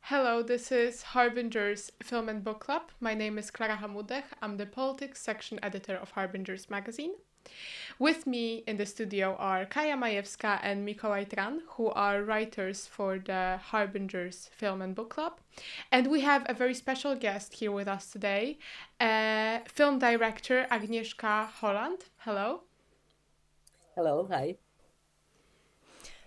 Hello, this is Harbinger's Film and Book Club. My name is Klara Hamudech. I'm the politics section editor of Harbinger's magazine. With me in the studio are Kaja Majewska and Mikołaj Tran, who are writers for the Harbinger's Film and Book Club. And we have a very special guest here with us today, film director Agnieszka Holland. Hello. Hello, hi.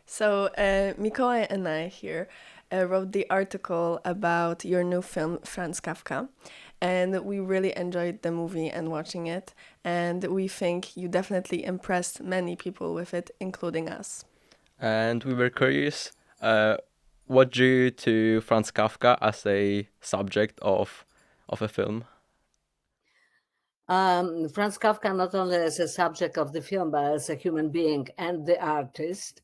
So, Mikołaj and I here wrote the article about your new film, Franz Kafka, and we really enjoyed the movie and watching it, and we think you definitely impressed many people with it, including us. And we were curious what drew you to Franz Kafka as a subject of a film. Franz Kafka, not only as a subject of the film, but as a human being and the artist,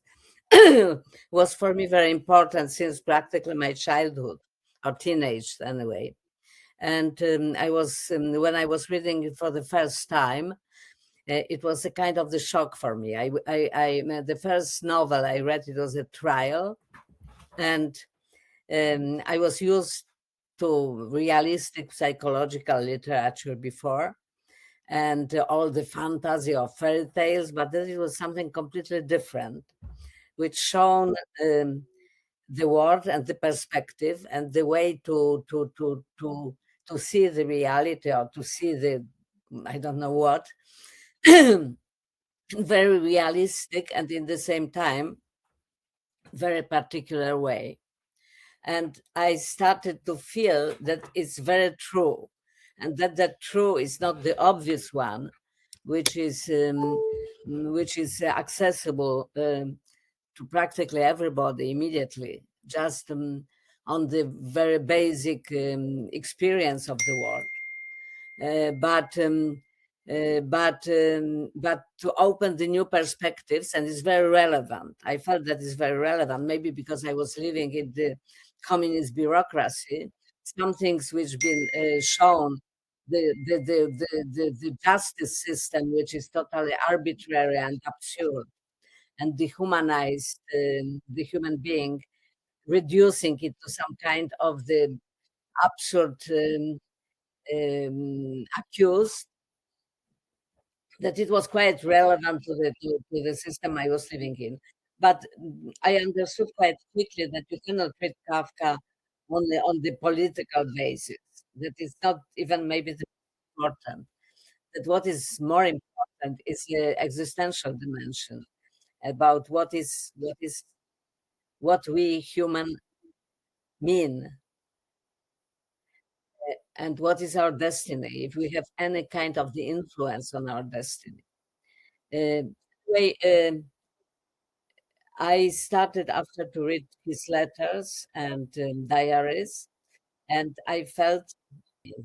was for me very important since practically my childhood or teenage anyway. And I was when I was reading it for the first time, it was a kind of the shock for me. The first novel I read, it was a trial, and I was used to realistic psychological literature before, and all the fantasy of fairy tales, but then it was something completely different, which shown the world and the perspective and the way to see the reality, or to see the I don't know what, very realistic and in the same time very particular way. And I started to feel that it's very true, and that true is not the obvious one, which is accessible to practically everybody immediately, just on the very basic experience of the world. But to open the new perspectives, and it's very relevant. I felt that it's very relevant, maybe because I was living in the communist bureaucracy. Some things which been shown, the justice system, which is totally arbitrary and absurd, and dehumanized the human being, reducing it to some kind of the absurd accused, that it was quite relevant to the system I was living in. But I understood quite quickly that you cannot treat Kafka only on the political basis. That is not even maybe the important. That what is more important is the existential dimension about what we human mean, and what is our destiny, if we have any kind of the influence on our destiny. Uh, anyway, I started after to read his letters and diaries, and I felt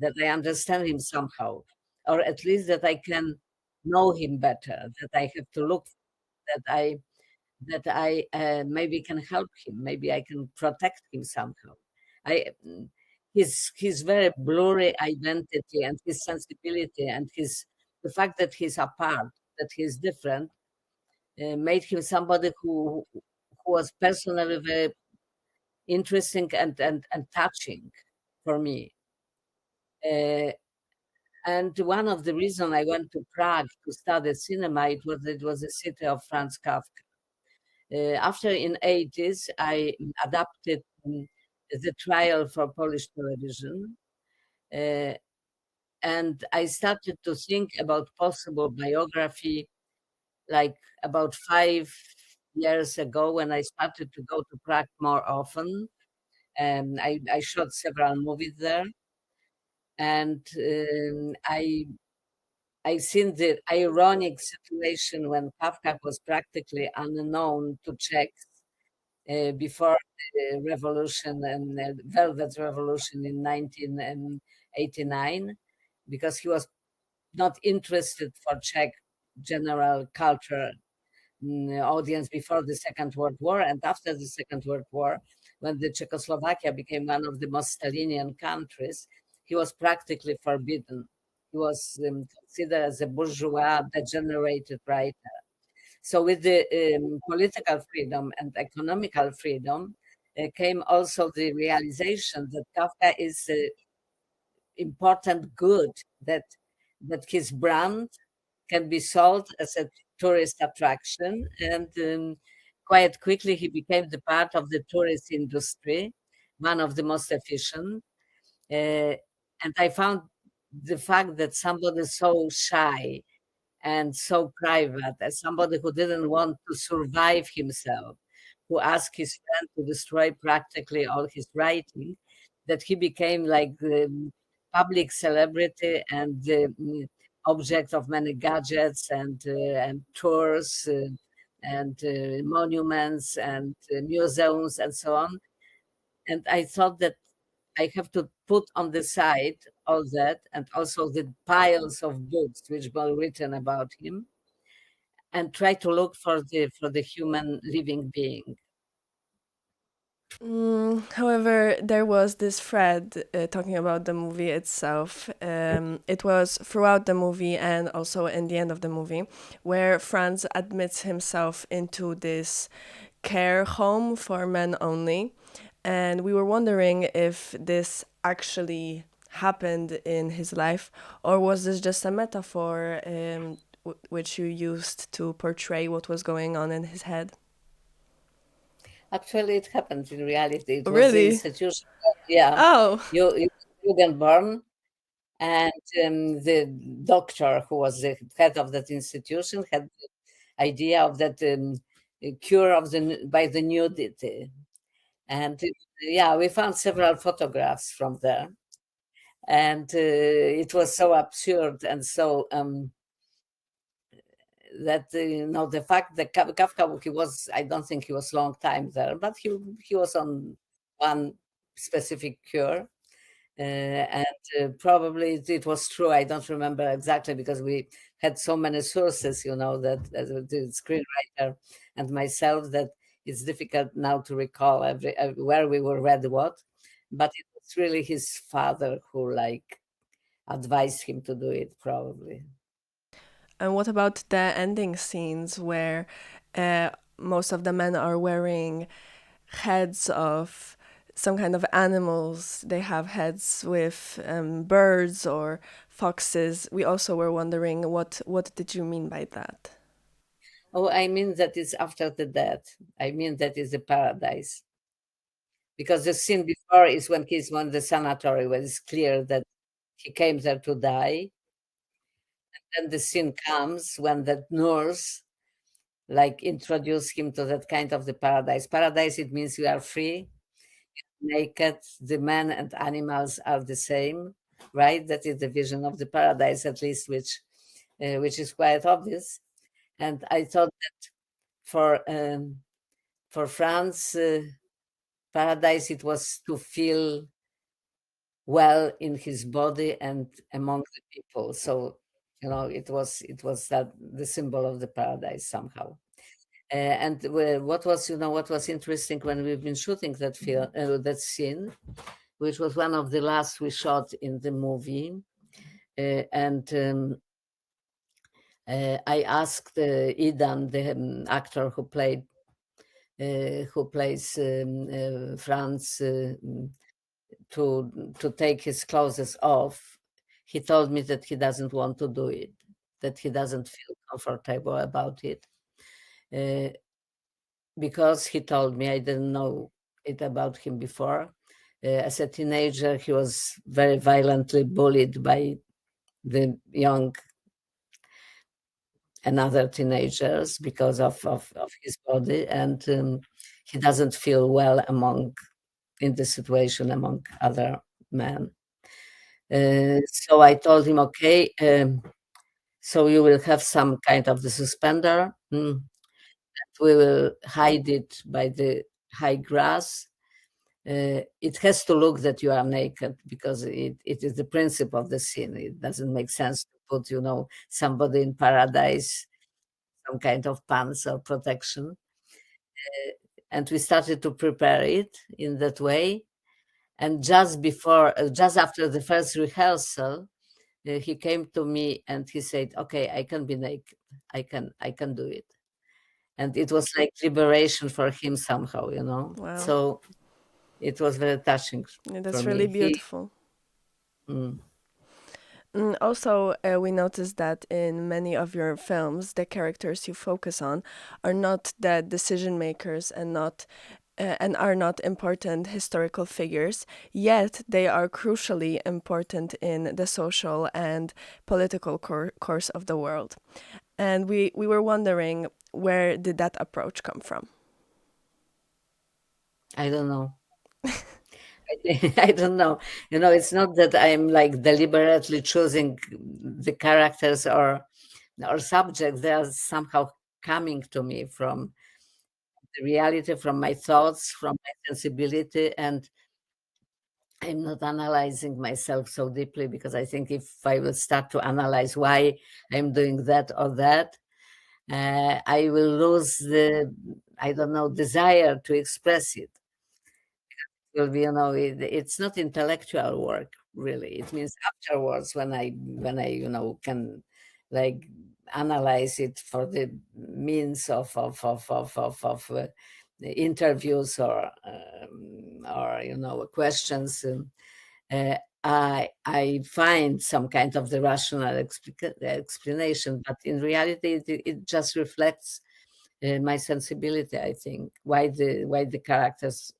that I understand him somehow, or at least that I can know him better. That I have to look, that I maybe can help him, maybe I can protect him somehow. I his very blurry identity and his sensibility and the fact that he's apart, that he's different, made him somebody who was personally very interesting and touching for me. Uh, and one of the reasons I went to Prague to study cinema, it was the city of Franz Kafka. After in 80s, I adapted the trial for Polish television, uh, and I started to think about possible biography, like about 5 years ago, when I started to go to Prague more often. I shot several movies there, and I seen the ironic situation when Kafka was practically unknown to Czechs before the revolution and Velvet Revolution in 1989, because he was not interested for Czech general culture audience before the Second World War. And after the Second World War, when the Czechoslovakia became one of the most Stalinian countries, he was practically forbidden. He was considered as a bourgeois, degenerated writer. So with the political freedom and economical freedom came also the realization that Kafka is an important good, that his brand can be sold as a tourist attraction. And quite quickly, he became the part of the tourist industry, one of the most efficient. And I found the fact that somebody so shy and so private, as somebody who didn't want to survive himself, who asked his friend to destroy practically all his writing, that he became like the public celebrity and the object of many gadgets and tours and monuments and museums and so on. And I thought that I have to put on the side all that and also the piles of books which were written about him, and try to look for the human living being. However, there was this thread talking about the movie itself. It was throughout the movie and also in the end of the movie, where Franz admits himself into this care home for men only. And we were wondering if this actually happened in his life, or was this just a metaphor which you used to portray what was going on in his head? Actually, it happened in reality. It was the Really? institution. Yeah, Oh, Jugendborn, and the doctor who was the head of that institution had the idea of that cure of by the nudity. And yeah, we found several photographs from there, and it was so absurd and so that the fact that Kafka, he was, I don't think he was long time there, but he was on one specific cure. And probably it was true. I don't remember exactly because we had so many sources, that the screenwriter and myself, that it's difficult now to recall where we were read what. But it was really his father who advised him to do it, probably. and what about the ending scenes where most of the men are wearing heads of some kind of animals? They have heads with birds or foxes. We also were wondering what did you mean by that? Oh, I mean that is after the death. I mean that is the paradise. Because the scene before is when he's on the sanatory, where it's clear that he came there to die. And then the scene comes when that nurse introduce him to that kind of the paradise. Paradise, it means you are free, naked, the men and animals are the same, right? That is the vision of the paradise, at least, which is quite obvious. And I thought that for Franz, paradise, it was to feel well in his body and among the people. So it was that the symbol of the paradise somehow. And what was interesting when we've been shooting that film, that scene, which was one of the last we shot in the movie, and I asked Idan, the actor who plays Franz, to take his clothes off. He told me that he doesn't want to do it, that he doesn't feel comfortable about it, because he told me, I didn't know it about him before. As a teenager, he was very violently bullied by the young and other teenagers because of his body, and he doesn't feel well in this situation among other men. So I told him, okay, so you will have some kind of the suspender. We will hide it by the high grass. It has to look that you are naked, because it is the principle of the scene. It doesn't make sense to put, somebody in paradise, some kind of pants or protection. And we started to prepare it in that way. And just after the first rehearsal, he came to me and he said, okay, I can be naked. I can do it. and it was like liberation for him somehow, you know. Wow. So it was very touching Yeah, for that's me. really beautiful. Also, we noticed that in many of your films, the characters you focus on are not the decision makers and are not important historical figures, yet they are crucially important in the social and political course of the world. And we were wondering, where did that approach come from? I don't know. I don't know. You know, it's not that I'm like deliberately choosing the characters or subjects. They are somehow coming to me from the reality, from my thoughts, from my sensibility, and I'm not analyzing myself so deeply, because I think if I will start to analyze why I'm doing that or that, I will lose the, I don't know, desire to express it. Will be, you know, it's not intellectual work really. It means afterwards, when I you know, can like analyze it for the means of interviews or you know, questions. I find some kind of the rational explanation, but in reality, it just reflects my sensibility. I think why the characters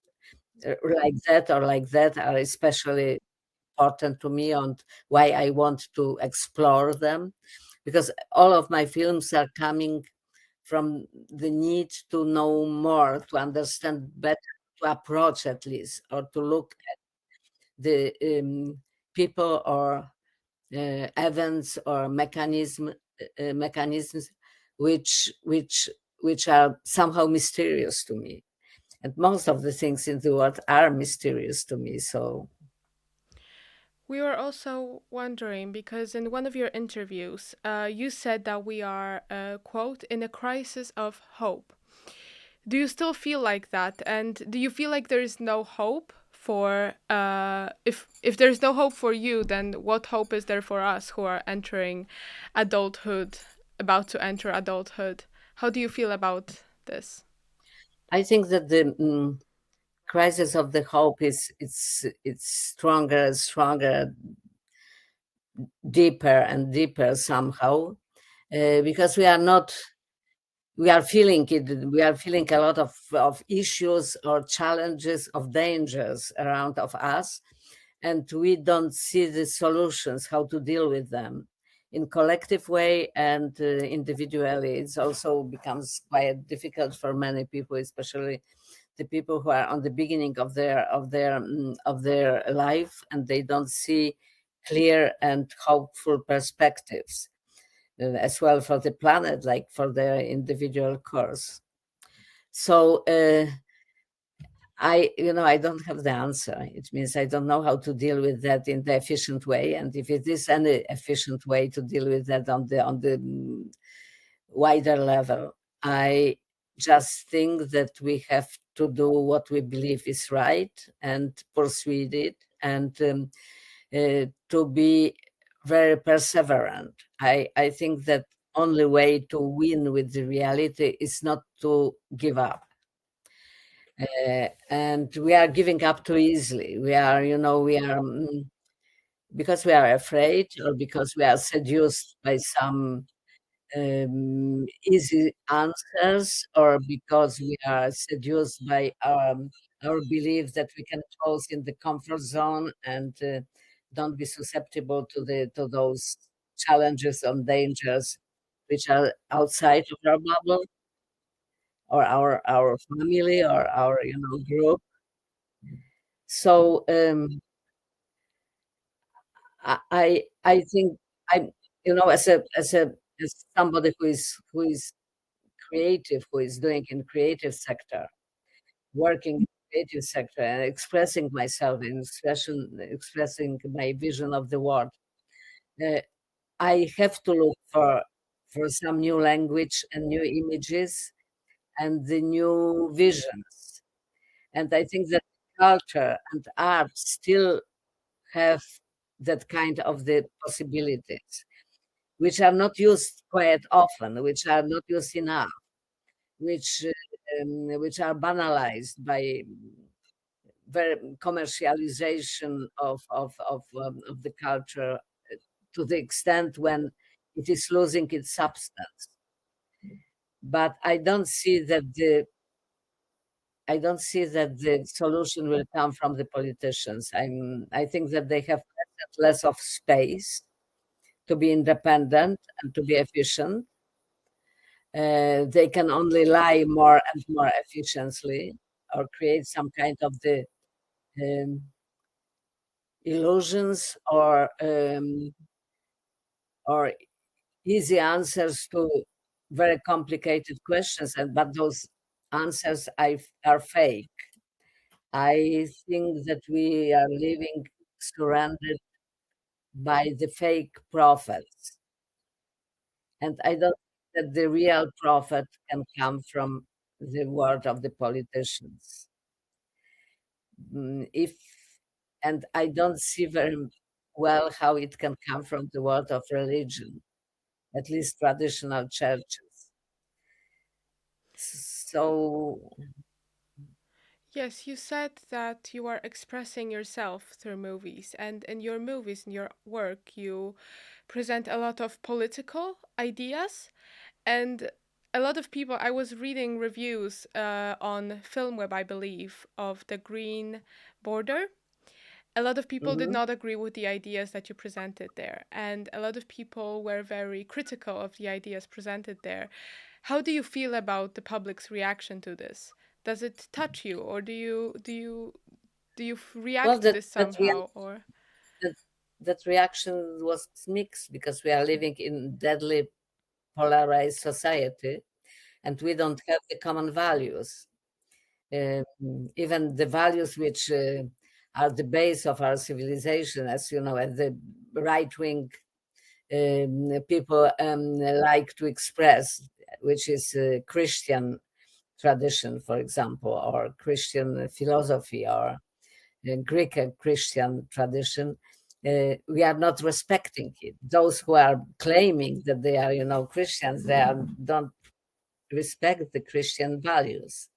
like that or like that are especially important to me, and why I want to explore them, because all of my films are coming from the need to know more, to understand better, to approach at least, or to look at the people or events or mechanisms which are somehow mysterious to me, and most of the things in the world are mysterious to me. So We were also wondering because in one of your interviews, you said that we are, quote, in a crisis of hope. Do you still feel like that? And do you feel like there is no hope for, if there's no hope for you, then what hope is there for us who are entering adulthood, about to enter adulthood? How do you feel about this? I think that the crisis of the hope is it's stronger and stronger, deeper and deeper somehow, because we are feeling it. We are feeling a lot of issues or challenges, of dangers around of us, and we don't see the solutions, how to deal with them in collective way and individually. It's also becomes quite difficult for many people, especially the people who are on the beginning of their life, and they don't see clear and hopeful perspectives, as well for the planet, like for their individual course. So I don't have the answer. It means I don't know how to deal with that in the efficient way, and if it is any efficient way to deal with that on the wider level. I just think that we have to do what we believe is right and pursue it, and to be very perseverant. I think that only way to win with the reality is not to give up. And we are giving up too easily. We are, because we are afraid, or because we are seduced by some easy answers, or because we are seduced by our belief that we can close in the comfort zone and don't be susceptible to those challenges and dangers which are outside of our bubble, or our family, or our group. So I think I as somebody who is creative, who is doing in creative sector, working in creative sector, and expressing myself in expressing my vision of the world. Uh, I have to look for some new language and new images and the new visions. And I think that culture and art still have that kind of the possibilities, which are not used quite often, which are not used enough. which are banalized by very commercialization of the culture to the extent when it is losing its substance. But I don't see that the solution will come from the politicians. I think that they have less of space to be independent and to be efficient. They can only lie more and more efficiently, or create some kind of the illusions or easy answers to very complicated questions, but those answers are fake. I think that we are living surrounded by the fake prophets, and I don't think that the real prophet can come from the word of the politicians. If and I don't see very well how it can come from the word of religion, at least traditional churches. So Yes, you said that you are expressing yourself through movies, and in your movies, in your work, you present a lot of political ideas, and a lot of people. I was reading reviews on FilmWeb, I believe, of The Green Border. A lot of people did mhm. not agree with the ideas that you presented there, and a lot of people were very critical of the ideas presented there. How do you feel about the public's reaction to this? Does it touch you, or do you Well, react to this somehow, or that, that reaction was mixed because we are living in deadly polarized society, and we don't have the common values. Even the values which are the base of our civilization, as you know, and the right wing people like to express, which is Christian tradition, for example, or Christian philosophy, or Greek and Christian tradition. We are not respecting it. Those who are claiming that they are, Christians, don't respect the Christian values.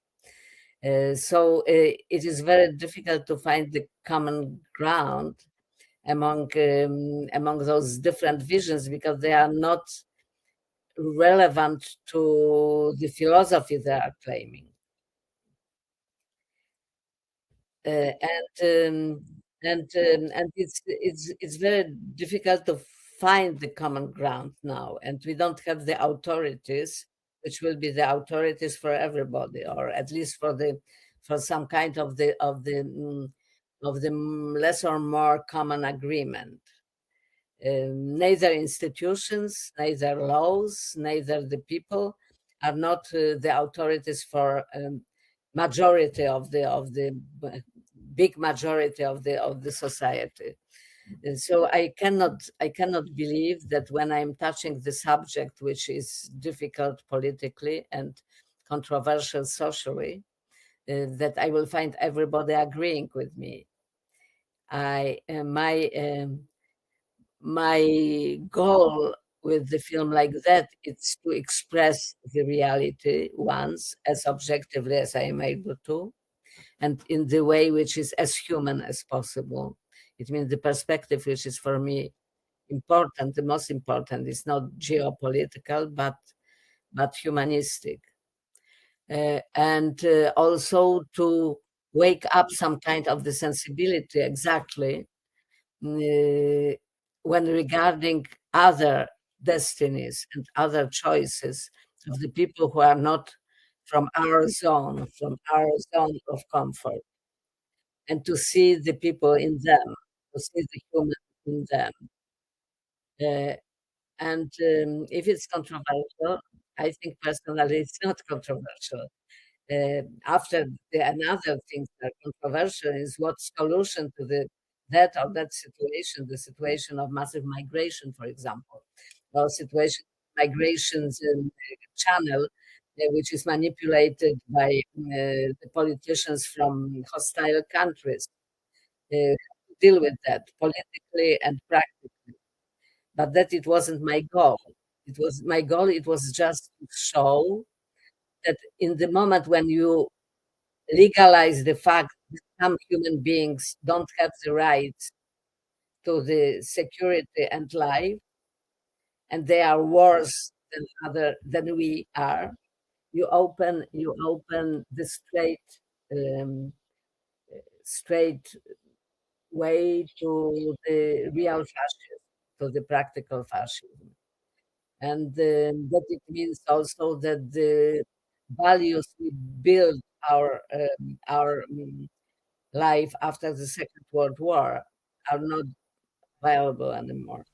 So it is very difficult to find the common ground among those different visions, because they are not relevant to the philosophy they are claiming. And it's very difficult to find the common ground now, and we don't have the authorities which will be the authorities for everybody, or at least for some kind of the less or more common agreement. Neither institutions, neither laws, neither the people are not the authorities for majority of the big majority of the society. And so I cannot believe that when I'm touching the subject, which is difficult politically and controversial socially, that I will find everybody agreeing with me. I my goal with the film like that is to express the reality once as objectively as I am able to, and in the way which is as human as possible. It means the perspective which is for me important, the most important, is not geopolitical, but humanistic. And also to wake up some kind of the sensibility, exactly, uh, when regarding other destinies and other choices of the people who are not from our zone of comfort, and to see the people in them, to see the human in them. Uh, and if it's controversial, I think personally it's not controversial. After another things that are controversial is what solution to that situation, the situation of massive migration, for example, or situation migrations channel, which is manipulated by the politicians from hostile countries. Deal with that politically and practically. But that it wasn't my goal. It was my goal. It was just to show that in the moment when you legalize the fact that some human beings don't have the rights to the security and life, and they are worse than we are, you open the um, straight way to the real fascism, to the practical fascism. And that it means also that the values we build our life after the Second World War are not viable anymore.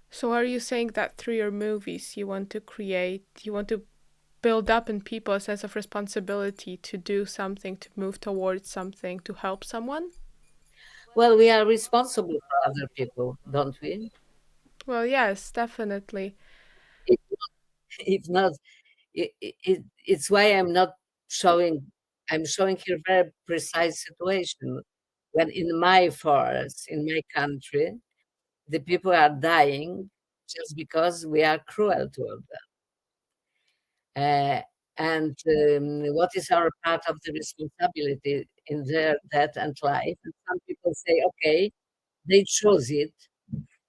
So are you saying that through your movies you want to build up in people a sense of responsibility to do something, to move towards something, to help someone? Well, we are responsible for other people, don't we? Well, yes, definitely. If, if not, it's why I'm showing here very precise situation when in my forest, in my country, the people are dying just because we are cruel to them. Uh, and what is our part of the responsibility in their death and life? And some people say, okay, they chose it.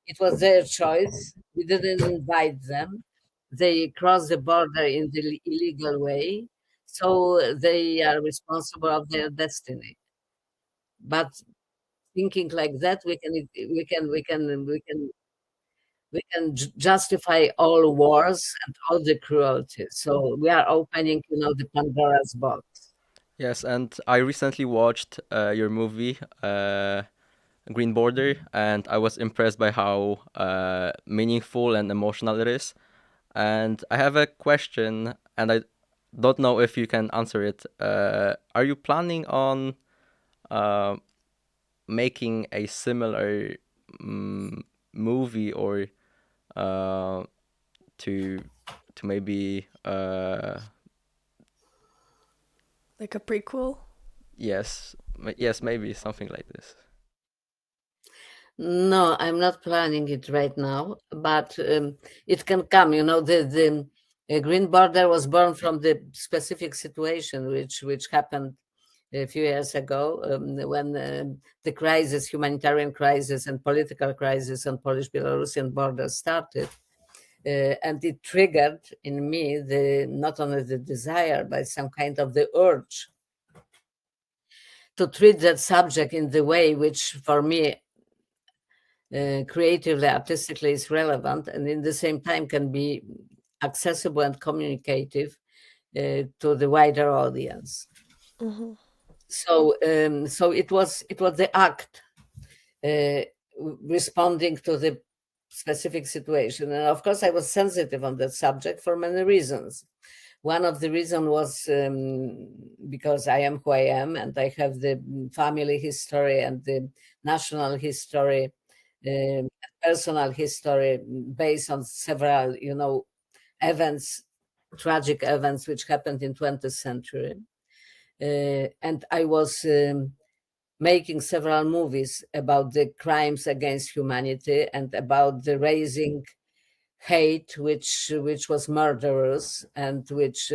It was their choice. We didn't invite them. They crossed the border in the illegal way, so they are responsible of their destiny. But thinking like that, we can justify all wars and all the cruelty. So we are opening, the Pandora's box. Yes, and I recently watched your movie, Green Border, and I was impressed by how meaningful and emotional it is. And I have a question, and I don't know if you can answer it. Are you planning on uh, making a similar movie, or uh, to maybe Like a prequel? yes, maybe something like this? No, I'm not planning it right now, but it can come. The Green Border was born from the specific situation which happened a few years ago when the crisis, humanitarian crisis and political crisis on Polish-Belarusian border started. And it triggered in me the not only the desire, but some kind of the urge to treat that subject in the way which, for me, creatively, artistically, is relevant, and in the same time can be accessible and communicative to the wider audience. Hmm. So it was the act uh, responding to the specific situation, and of course I was sensitive on that subject for many reasons. One of the reasons was because I am who I am, and I have the family history and the national history, personal history based on several, events, tragic events which happened in 20th century. And I was making several movies about the crimes against humanity and about the raising hate which was murderous, and which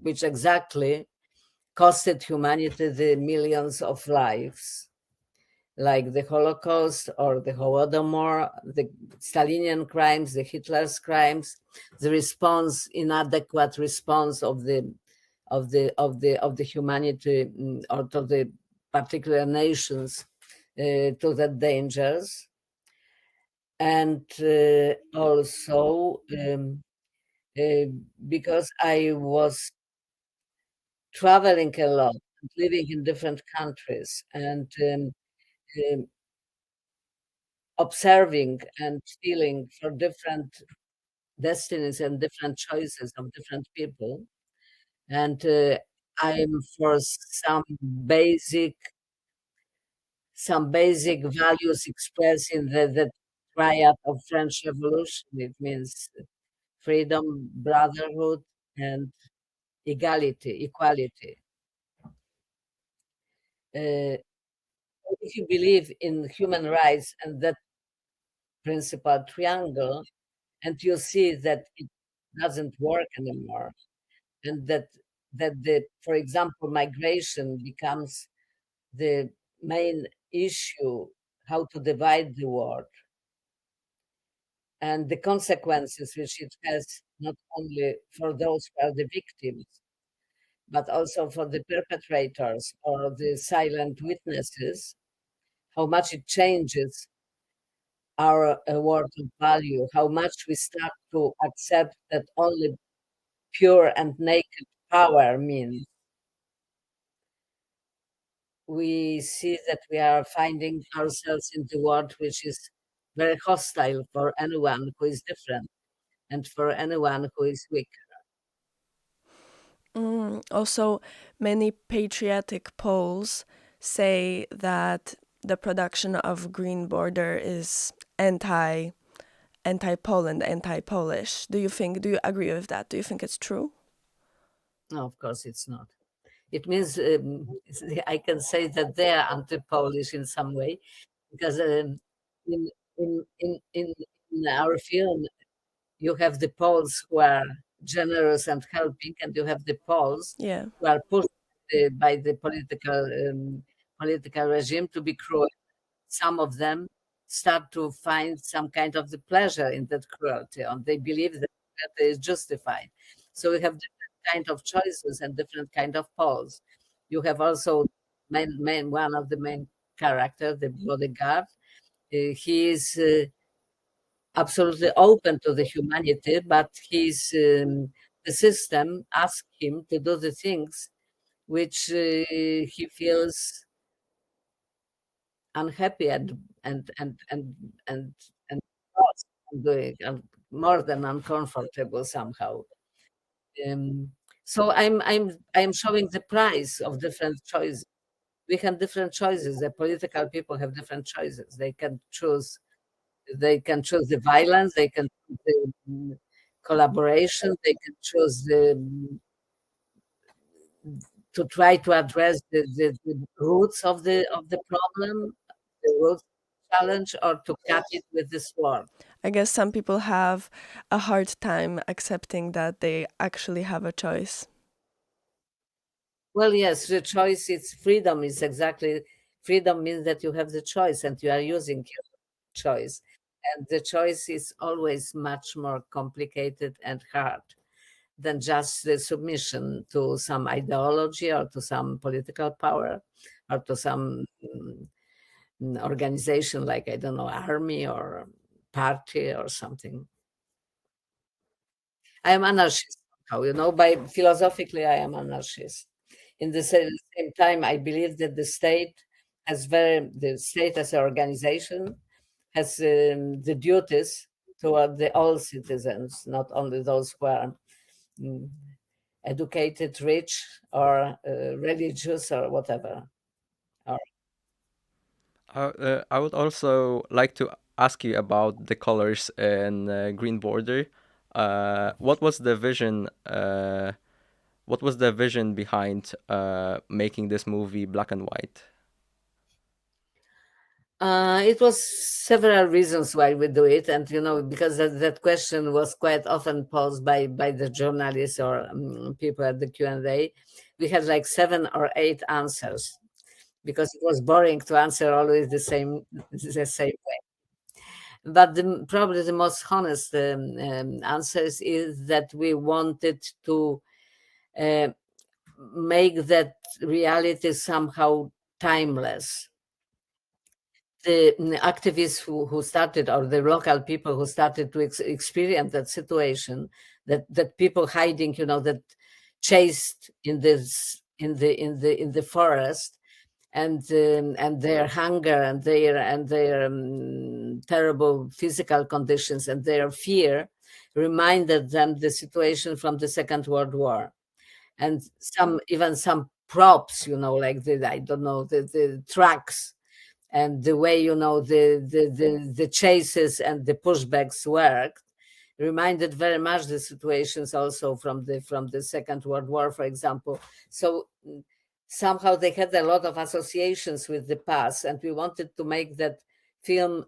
which exactly costed humanity the millions of lives, like the Holocaust or the Holodomor, the Stalinian crimes, the Hitler's crimes, the response, inadequate response of the humanity, or to the particular nations to the dangers. And also uh, because I was traveling a lot and living in different countries, and um, observing and feeling for different destinies and different choices of different people. And I'm for basic some basic values expressed in the triad of French Revolution. It means freedom, brotherhood, and equality. Uh, if you believe in human rights and that principal triangle, and you see that doesn't work anymore, and that for example, migration becomes the main issue, how to divide the world, and the consequences which it has not only for those who are the victims, but also for the perpetrators or the silent witnesses, how much it changes our world of value, how much we start to accept that only pure and naked power means. We see that we are finding ourselves in the world which is very hostile for anyone who is different and for anyone who is weak. Also, many patriotic Poles say that the production of Green Border is anti-Poland, anti-Polish. Do you agree with that? Do you think it's true? No, of course it's not. It means I can say that they are anti-Polish in some way, because in, in our film you have the Poles who are generous and helping, and you have the Poles Yeah. who are pushed by the political regime to be cruel. Some of them start to find some kind of the pleasure in that cruelty, and they believe that it is justified. So we have different kind of choices and different kind of Poles. You have also one of the main characters, the bodyguard. He is absolutely open to the humanity, but the system asks him to do the things which he feels unhappy and lost in doing, and more than uncomfortable somehow. Um, so I'm showing the price of different choices. We have different choices. The political people have different choices. They can choose. They can choose the violence. They can choose the collaboration. They can choose to try to address the roots of the problem, the roots of the challenge, or to cut it with the sword. I guess some people have a hard time accepting that they actually have a choice. Well, yes, the choice is freedom. Is exactly freedom means that you have the choice and you are using your choice, and the choice is always much more complicated and hard than just the submission to some ideology or to some political power or to some organization like, I don't know, army or party or something. I am anarchist somehow, by philosophically I am anarchist. In the same time, I believe that the state as an organization has the duties toward all citizens, not only those who are mm, educated, rich, or religious, or whatever. Or, I would also like to ask you about the colors in Green Border. What was the vision? What was the vision behind making this movie black and white? it was several reasons why we do it, and because that question was quite often posed by the journalists or people at the Q&A. We had like 7 or 8 answers because it was boring to answer always the same way. But probably the most honest answers is that we wanted to uh, make that reality somehow timeless. The activists who started, or the local people who started to experience that situation, that people hiding, that chased in the forest, and their hunger and their terrible physical conditions and their fear reminded them the situation from the Second World War, and even some props, like I don't know, the trucks, and the way the chases and the pushbacks worked reminded very much the situations also from the Second World War, for example. So somehow they had a lot of associations with the past, and we wanted to make that film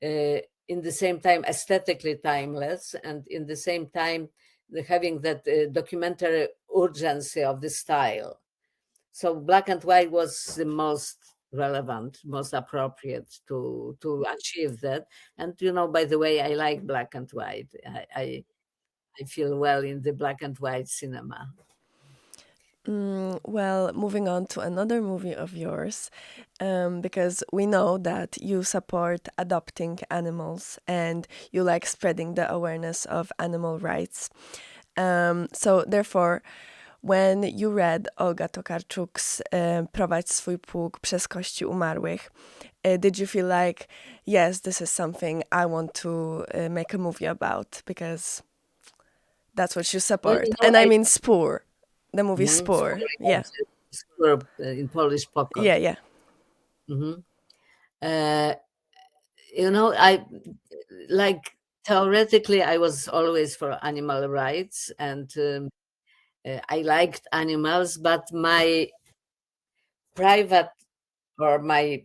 in the same time aesthetically timeless, and in the same time having that documentary urgency of the style. So black and white was the most relevant, most appropriate to achieve that. And by the way, I like black and white. I feel well in the black and white cinema. Well, moving on to another movie of yours, because we know that you support adopting animals and you like spreading the awareness of animal rights. So therefore, when you read Olga Tokarczuk's Prowadź swój pług przez kości umarłych, did you feel like, yes, this is something I want to make a movie about because that's what you support? And I mean Spór, the movie Spór. Yeah. Spór, in Polish Pokot. Yeah. Mm-hmm. I like theoretically I was always for animal rights, and I liked animals, but my private or my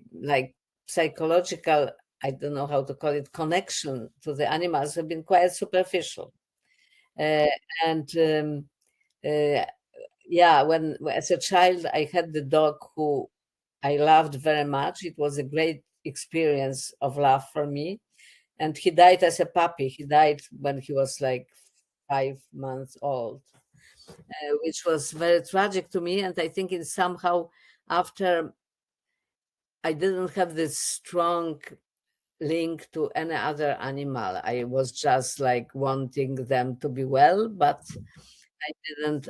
psychological, I don't know how to call it, connection to the animals have been quite superficial. And when as a child I had the dog who I loved very much. It was a great experience of love for me. And he died as a puppy. He died when he was like 5 months old, which was very tragic to me. And I think in somehow after I didn't have this strong link to any other animal. I was just like wanting them to be well, but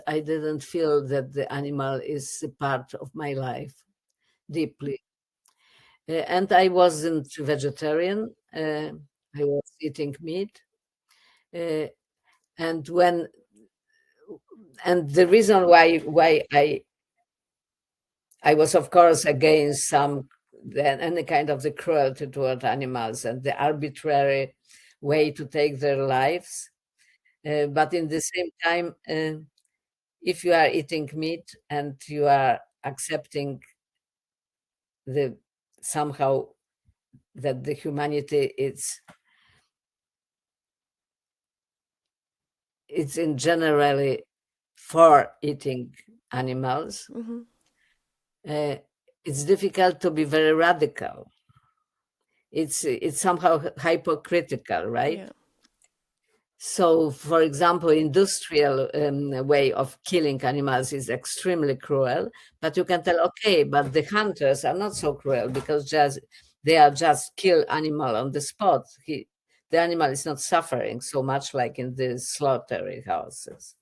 I didn't feel that the animal is a part of my life deeply. And I wasn't vegetarian. I was eating meat. And the reason why I was, of course, against any kind of the cruelty toward animals and the arbitrary way to take their lives. But in the same time, if you are eating meat and you are accepting somehow that the humanity it's in generally for eating animals, it's difficult to be very radical. It's somehow hypocritical, right? Yeah. So, for example, industrial way of killing animals is extremely cruel, but you can tell, okay, but the hunters are not so cruel because they are just kill animal on the spot. The animal is not suffering so much like in the slaughterhouses.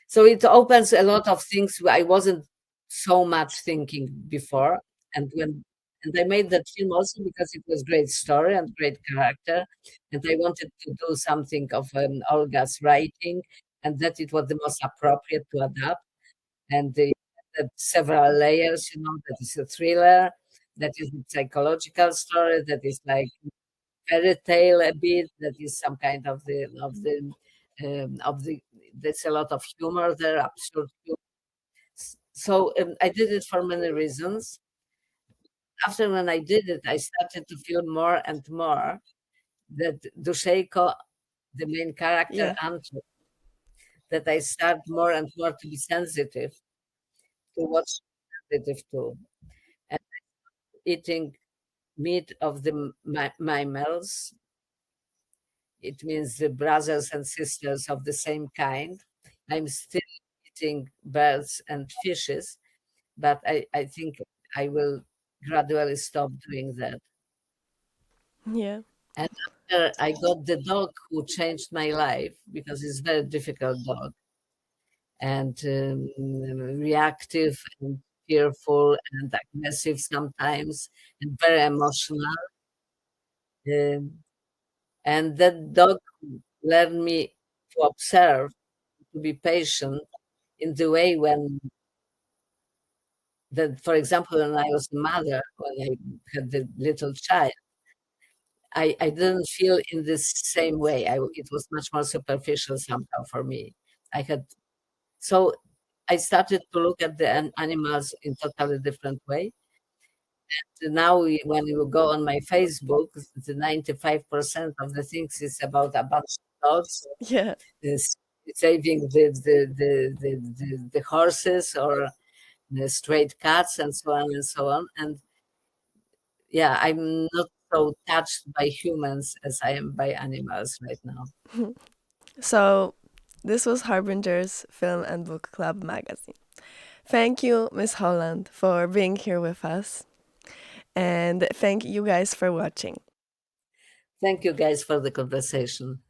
So it opens a lot of things I wasn't so much thinking before. And I made that film also because it was great story and great character. And I wanted to do something of Olga's writing, and that it was the most appropriate to adapt. And several layers, that is a thriller, that is a psychological story, that is like fairy tale a bit, that is some kind of there's a lot of humor there, absurd humor. So I did it for many reasons. After when I did it, I started to feel more and more that Dushejko, the main character, Andrew, that I start more and more to be sensitive to what's sensitive to. And eating meat of the mammals, it means the brothers and sisters of the same kind. I'm still eating birds and fishes, but I think I will gradually stop doing that. Yeah. And after I got the dog who changed my life, because it's a very difficult dog and reactive and fearful and aggressive sometimes and very emotional. And that dog learned me to observe, to be patient in the way for example, when I was a mother, when I had the little child, I didn't feel in the same way. It was much more superficial somehow for me. So I started to look at the animals in totally different way. And now when you go on my Facebook, the 95% of the things is about a bunch of dogs, Yeah. saving the horses or the straight cats and so on and so on. And yeah, I'm not so touched by humans as I am by animals right now. So, this was Harbinger's Film and Book Club magazine. Thank you, Miss Holland, for being here with us. And thank you guys for watching. Thank you guys for the conversation.